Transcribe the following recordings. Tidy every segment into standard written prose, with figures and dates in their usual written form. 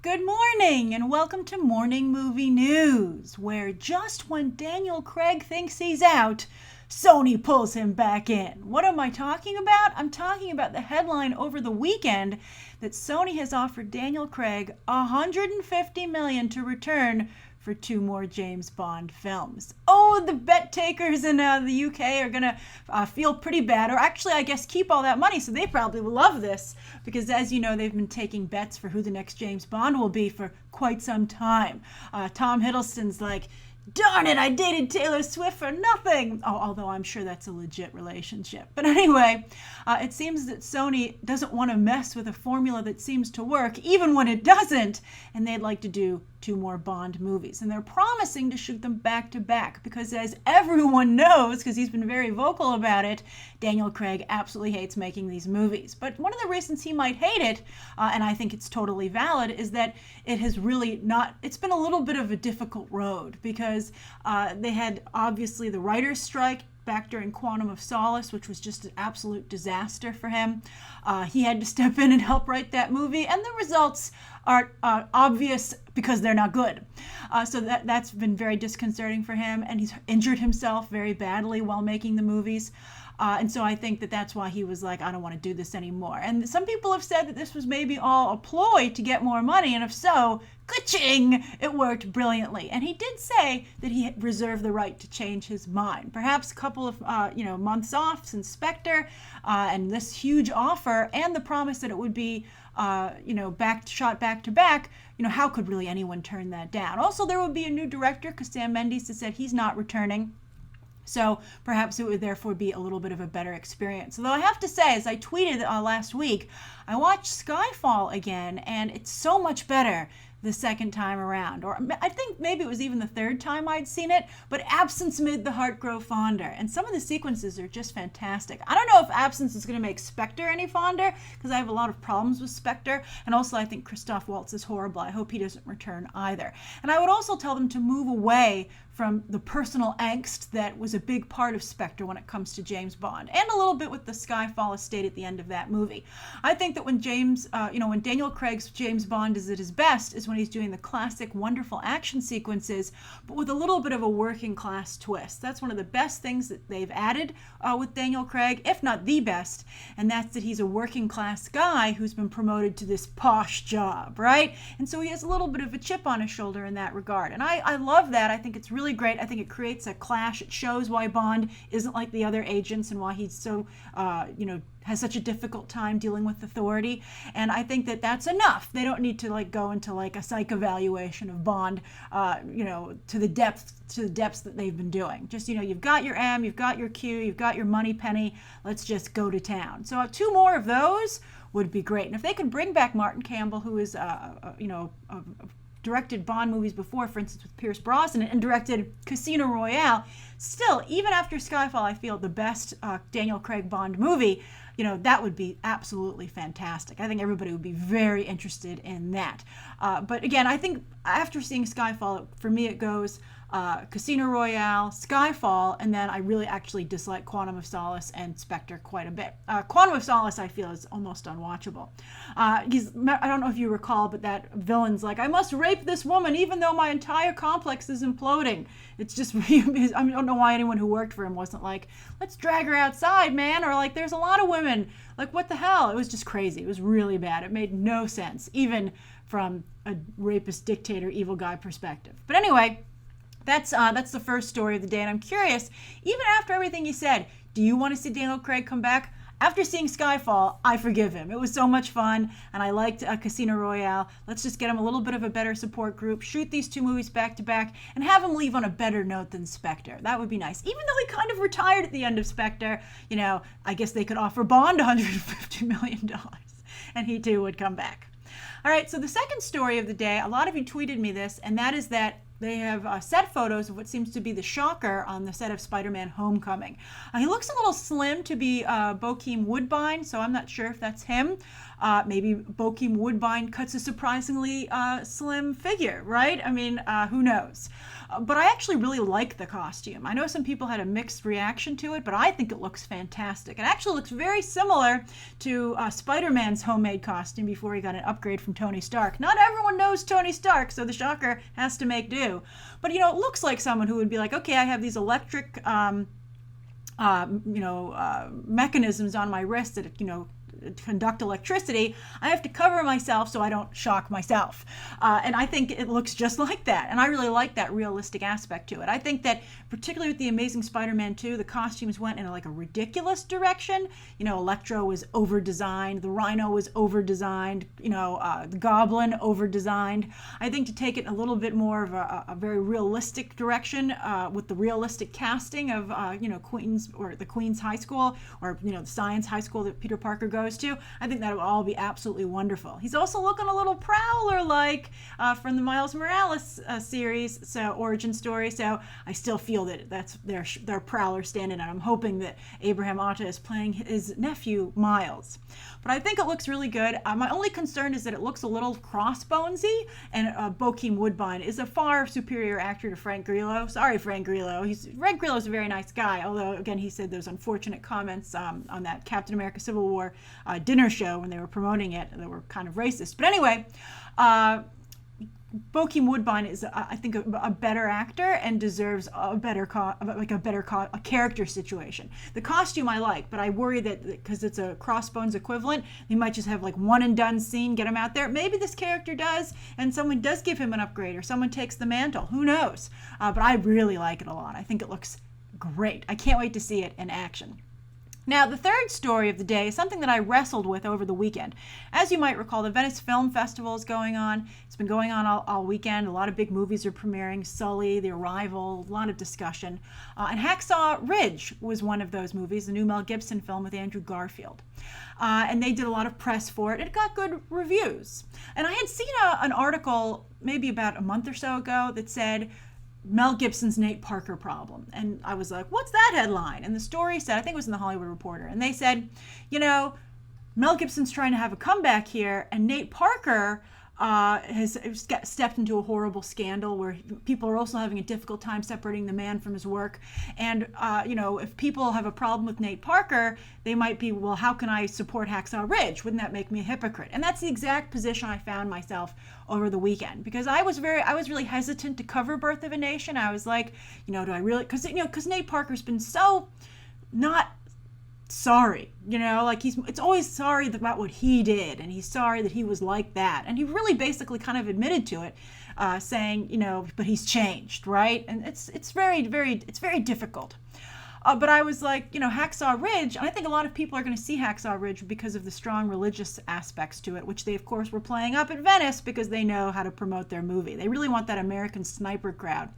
Good morning, and welcome to Morning Movie News, where just when Daniel Craig thinks he's out, Sony pulls him back in. What am I talking about? I'm talking about the headline over the weekend that Sony has offered Daniel Craig $150 million to return for 2 more James Bond films. Oh, the bet takers in the UK are going to feel pretty bad, or actually, I guess, keep all that money, so they probably will love this, because as you know, they've been taking bets for who the next James Bond will be for quite some time. Tom Hiddleston's like, darn it, I dated Taylor Swift for nothing. Oh, although I'm sure that's a legit relationship. But anyway, it seems that Sony doesn't want to mess with a formula that seems to work, even when it doesn't. And they'd like to do 2 more Bond movies. And they're promising to shoot them back to back because, as everyone knows, because he's been very vocal about it, Daniel Craig absolutely hates making these movies. But one of the reasons he might hate it, and I think it's totally valid, is that it has really not, it's been a little bit of a difficult road because they had obviously the writer's strike back during Quantum of Solace, which was just an absolute disaster for him. He had to step in and help write that movie, and the results are obvious because they're not good. So that's been very disconcerting for him, and he's injured himself very badly while making the movies. And so I think that that's why he was like, I don't want to do this anymore. And some people have said that this was maybe all a ploy to get more money, and if so, ka-ching, it worked brilliantly. And he did say that he reserved the right to change his mind. Perhaps a couple of months off since Spectre, and this huge offer, and the promise that it would be shot back to back. How could really anyone turn that down? Also, there would be a new director because Sam Mendes has said he's not returning. So perhaps it would therefore be a little bit of a better experience. Although I have to say, as I tweeted last week, I watched Skyfall again, and it's so much better the second time around. Or I think maybe it was even the third time I'd seen it, but absence made the heart grow fonder. And some of the sequences are just fantastic. I don't know if absence is going to make Spectre any fonder, because I have a lot of problems with Spectre. And also I think Christoph Waltz is horrible. I hope he doesn't return either. And I would also tell them to move away from the personal angst that was a big part of Spectre when it comes to James Bond, and a little bit with the Skyfall estate at the end of that movie. I think that when when Daniel Craig's James Bond is at his best is when he's doing the classic wonderful action sequences, but with a little bit of a working class twist. That's one of the best things that they've added with Daniel Craig, if not the best, and that's that he's a working class guy who's been promoted to this posh job, right? And so he has a little bit of a chip on his shoulder in that regard. And I love that. I think it's really great. I think it creates a clash. It shows why Bond isn't like the other agents and why he's so, has such a difficult time dealing with authority. And I think that that's enough. They don't need to go into a psych evaluation of Bond, to the depths that they've been doing. Just, you've got your M, you've got your Q, you've got your money penny. Let's just go to town. So 2 more of those would be great. And if they could bring back Martin Campbell, who is, directed Bond movies before, for instance, with Pierce Brosnan, and directed Casino Royale. Still, even after Skyfall, I feel the best Daniel Craig Bond movie, that would be absolutely fantastic. I think everybody would be very interested in that. But again, I think after seeing Skyfall, for me it goes Casino Royale, Skyfall, and then I really actually dislike Quantum of Solace and Spectre quite a bit. Quantum of Solace, I feel, is almost unwatchable. I don't know if you recall, but that villain's like, I must rape this woman even though my entire complex is imploding. It's just, I don't know why anyone who worked for him wasn't like, let's drag her outside, man, or there's a lot of women. What the hell? It was just crazy. It was really bad. It made no sense, even from a rapist, dictator, evil guy perspective. But anyway, that's the first story of the day, and I'm curious, even after everything you said, do you want to see Daniel Craig come back? After seeing Skyfall, I forgive him. It was so much fun, and I liked Casino Royale. Let's just get him a little bit of a better support group, shoot these 2 movies back to back, and have him leave on a better note than Spectre. That would be nice. Even though he kind of retired at the end of Spectre, I guess they could offer Bond $150 million, and he too would come back. All right, so the second story of the day, a lot of you tweeted me this, and that is that they have set photos of what seems to be the Shocker on the set of Spider-Man Homecoming. He looks a little slim to be Bokeem Woodbine, so I'm not sure if that's him. Maybe Bokeem Woodbine cuts a surprisingly slim figure, right? I mean, who knows? But I actually really like the costume. I know some people had a mixed reaction to it, but I think it looks fantastic. It actually looks very similar to Spider-Man's homemade costume before he got an upgrade from Tony Stark. Not everyone knows Tony Stark, so the Shocker has to make do. But, it looks like someone who would be like, okay, I have these electric, mechanisms on my wrist that, conduct electricity. I have to cover myself so I don't shock myself. And I think it looks just like that. And I really like that realistic aspect to it. I think that particularly with the Amazing Spider-Man 2, the costumes went in a ridiculous direction. Electro was over-designed. The Rhino was over-designed. The Goblin over-designed. I think to take it a little bit more of a very realistic direction with the realistic casting of, Queens or the Queens High School or, the Science High School that Peter Parker goes to, I think that would all be absolutely wonderful. He's also looking a little Prowler-like from the Miles Morales series, so origin story. So I still feel that that's their Prowler standing out. I'm hoping that Abraham Otta is playing his nephew Miles. But I think it looks really good. My only concern is that it looks a little crossbonesy, and Bokeem Woodbine is a far superior actor to Frank Grillo. Sorry, Frank Grillo. Frank Grillo's a very nice guy, although, again, he said those unfortunate comments on that Captain America Civil War dinner show when they were promoting it that were kind of racist. But anyway, Bokeem Woodbine is, I think, a better actor and deserves a character situation. The costume I like, but I worry that because it's a Crossbones equivalent, they might just have one and done scene, get him out there. Maybe this character does, and someone does give him an upgrade, or someone takes the mantle. Who knows? But I really like it a lot. I think it looks great. I can't wait to see it in action. Now, the third story of the day is something that I wrestled with over the weekend. As you might recall, the Venice Film Festival is going on. It's been going on all weekend. A lot of big movies are premiering. Sully, The Arrival, a lot of discussion. And Hacksaw Ridge was one of those movies, the new Mel Gibson film with Andrew Garfield. And they did a lot of press for it. It got good reviews. And I had seen an article maybe about a month or so ago that said, Mel Gibson's Nate Parker problem. And I was like, what's that headline? And the story said, I think it was in the Hollywood Reporter, and they said, Mel Gibson's trying to have a comeback here, and Nate Parker has stepped into a horrible scandal where people are also having a difficult time separating the man from his work. And, if people have a problem with Nate Parker, they might be, well, how can I support Hacksaw Ridge? Wouldn't that make me a hypocrite? And that's the exact position I found myself over the weekend, because I was really hesitant to cover Birth of a Nation. I was like, do I really, because Nate Parker's been so not sorry, it's always sorry about what he did, and he's sorry that he was like that, and he really basically kind of admitted to it, saying, but he's changed, right? And it's very difficult. But I was like, Hacksaw Ridge, and I think a lot of people are going to see Hacksaw Ridge because of the strong religious aspects to it, which they, of course, were playing up at Venice because they know how to promote their movie. They really want that American sniper crowd,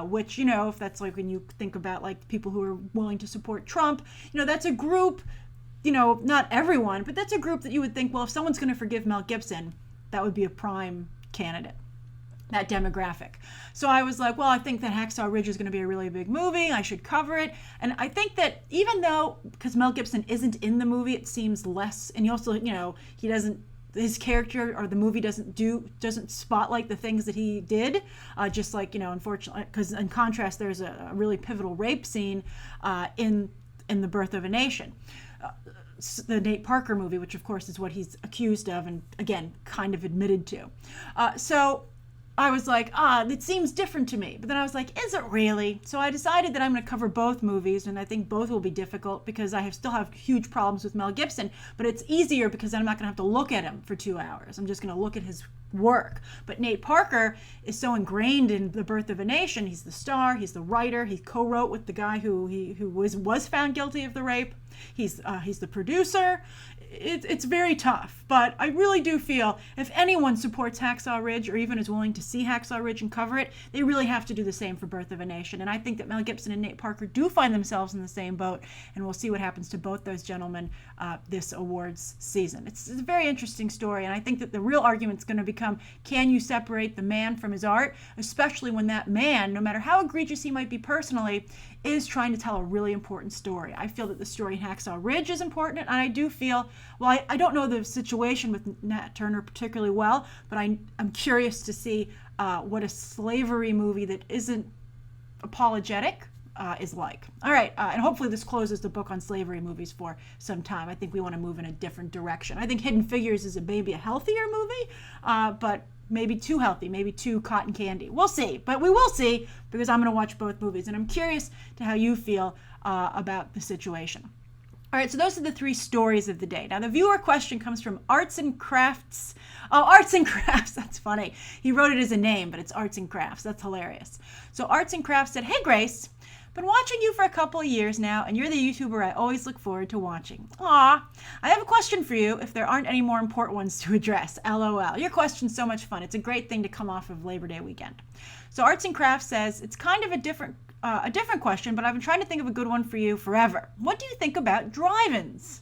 which, if that's when you think about people who are willing to support Trump, that's a group, not everyone, but that's a group that you would think, well, if someone's going to forgive Mel Gibson, that would be a prime candidate. That demographic. So I was like, well, I think that Hacksaw Ridge is going to be a really big movie. I should cover it. And I think that even though, because Mel Gibson isn't in the movie, it seems less, and he also, he doesn't, his character or the movie doesn't spotlight the things that he did, just unfortunately, because in contrast, there's a really pivotal rape scene in The Birth of a Nation. The Nate Parker movie, which of course is what he's accused of and again, kind of admitted to. So I was like, it seems different to me. But then I was like, is it really? So I decided that I'm going to cover both movies, and I think both will be difficult because I still have huge problems with Mel Gibson, but it's easier because I'm not going to have to look at him for 2 hours. I'm just going to look at his work. But Nate Parker is so ingrained in The Birth of a Nation. He's the star, he's the writer, he co-wrote with the guy who was found guilty of the rape. He's the producer. It's very tough, but I really do feel if anyone supports Hacksaw Ridge or even is willing to see Hacksaw Ridge and cover it, they really have to do the same for Birth of a Nation. And I think that Mel Gibson and Nate Parker do find themselves in the same boat, and we'll see what happens to both those gentlemen this awards season. It's a very interesting story, and I think that the real argument is going to become, can you separate the man from his art, especially when that man, no matter how egregious he might be personally, is trying to tell a really important story. I feel that the story in Hacksaw Ridge is important, and I do feel well, I don't know the situation with Nat Turner particularly well, but I'm curious to see what a slavery movie that isn't apologetic is like. All right, and hopefully this closes the book on slavery movies for some time. I think we want to move in a different direction. I think Hidden Figures is maybe a healthier movie, but maybe too healthy, maybe too cotton candy. We'll see, but we will see because I'm going to watch both movies, and I'm curious to how you feel about the situation. All right, so those are the 3 stories of the day. Now, the viewer question comes from Arts and Crafts. Oh, Arts and Crafts, that's funny. He wrote it as a name, but it's Arts and Crafts. That's hilarious. So Arts and Crafts said, hey, Grace, been watching you for a couple of years now, and you're the YouTuber I always look forward to watching. Aw, I have a question for you if there aren't any more important ones to address. LOL. Your question's so much fun. It's a great thing to come off of Labor Day weekend. So Arts and Crafts says, it's kind of a different question, but I've been trying to think of a good one for you forever. What do you think about drive-ins?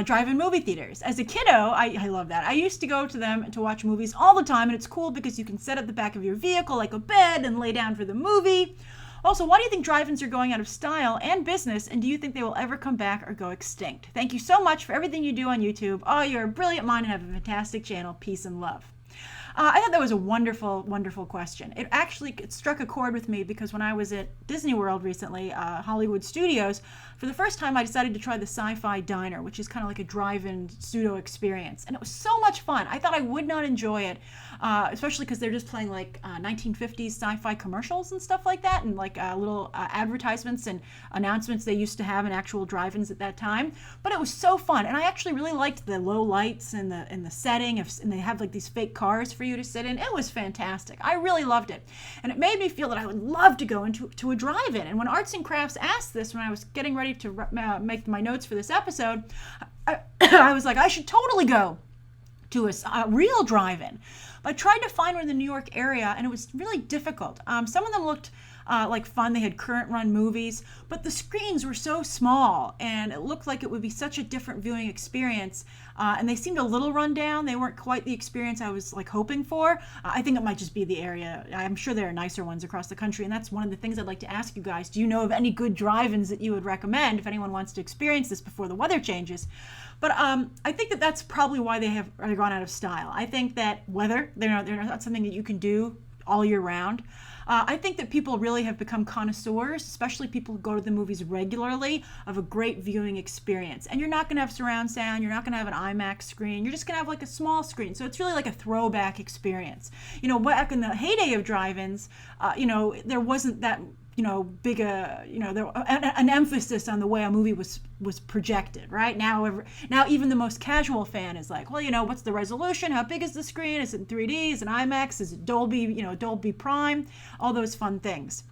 Drive-in movie theaters. As a kiddo, I love that. I used to go to them to watch movies all the time, and it's cool because you can set up the back of your vehicle like a bed and lay down for the movie. Also, why do you think drive-ins are going out of style and business, and do you think they will ever come back or go extinct? Thank you so much for everything you do on YouTube. Oh, you're a brilliant mind and have a fantastic channel. Peace and love. I thought that was a wonderful, wonderful question. It struck a chord with me because when I was at Disney World recently, Hollywood Studios, for the first time I decided to try the Sci-Fi Diner, which is kind of like a drive-in pseudo experience. And it was so much fun. I thought I would not enjoy it, especially because they're just playing like 1950s sci-fi commercials and stuff like that, and like little advertisements and announcements they used to have in actual drive-ins at that time. But it was so fun, and I actually really liked the low lights and the setting, and they have like these fake cars for you to sit in. It was fantastic. I really loved it, and it made me feel that I would love to go into a drive-in. And when Arts and Crafts asked this, when I was getting ready to make my notes for this episode, I was like, I should totally go to a real drive-in. But I tried to find one in the New York area, and it was really difficult. Some of them looked like fun. They had current run movies, but the screens were so small, and it looked like it would be such a different viewing experience. And they seemed a little run down. They weren't quite the experience I was like hoping for. I think it might just be the area. I'm sure there are nicer ones across the country, and that's one of the things I'd like to ask you guys. Do you know of any good drive-ins that you would recommend if anyone wants to experience this before the weather changes? But I think that that's probably why they're gone out of style. I think that they're not something that you can do all year round. I think that people really have become connoisseurs, especially people who go to the movies regularly, of a great viewing experience. And you're not going to have surround sound. You're not going to have an IMAX screen. You're just going to have like a small screen. So it's really like a throwback experience. You know, back in the heyday of drive-ins, there wasn't that big an emphasis on the way a movie was projected, right? Now even the most casual fan is like, well, what's the resolution? How big is the screen? Is it in 3D? Is it IMAX? Is it Dolby Prime? All those fun things,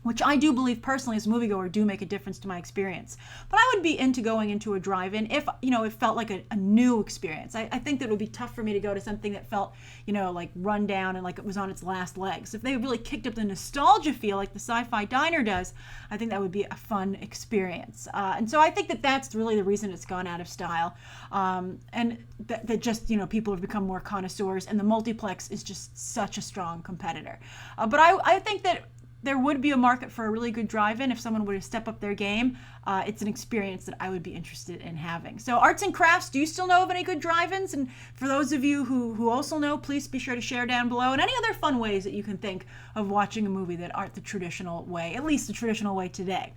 which I do believe personally as a moviegoer do make a difference to my experience. But I would be into going into a drive-in if, it felt like a new experience. I think that it would be tough for me to go to something that felt, like run down and like it was on its last legs. If they really kicked up the nostalgia feel like the Sci-Fi Diner does, I think that would be a fun experience. And so I think that that's really the reason it's gone out of style. And that just, people have become more connoisseurs, and the multiplex is just such a strong competitor. But I think that there would be a market for a really good drive-in if someone were to step up their game. It's an experience that I would be interested in having. So Arts and Crafts, do you still know of any good drive-ins? And for those of you who also know, please be sure to share down below. And any other fun ways that you can think of watching a movie that aren't the traditional way, at least the traditional way today.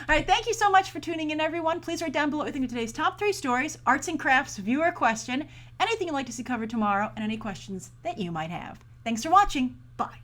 All right, thank you so much for tuning in, everyone. Please write down below what you think of today's top 3 stories, Arts and Crafts viewer question, anything you'd like to see covered tomorrow, and any questions that you might have. Thanks for watching. Bye.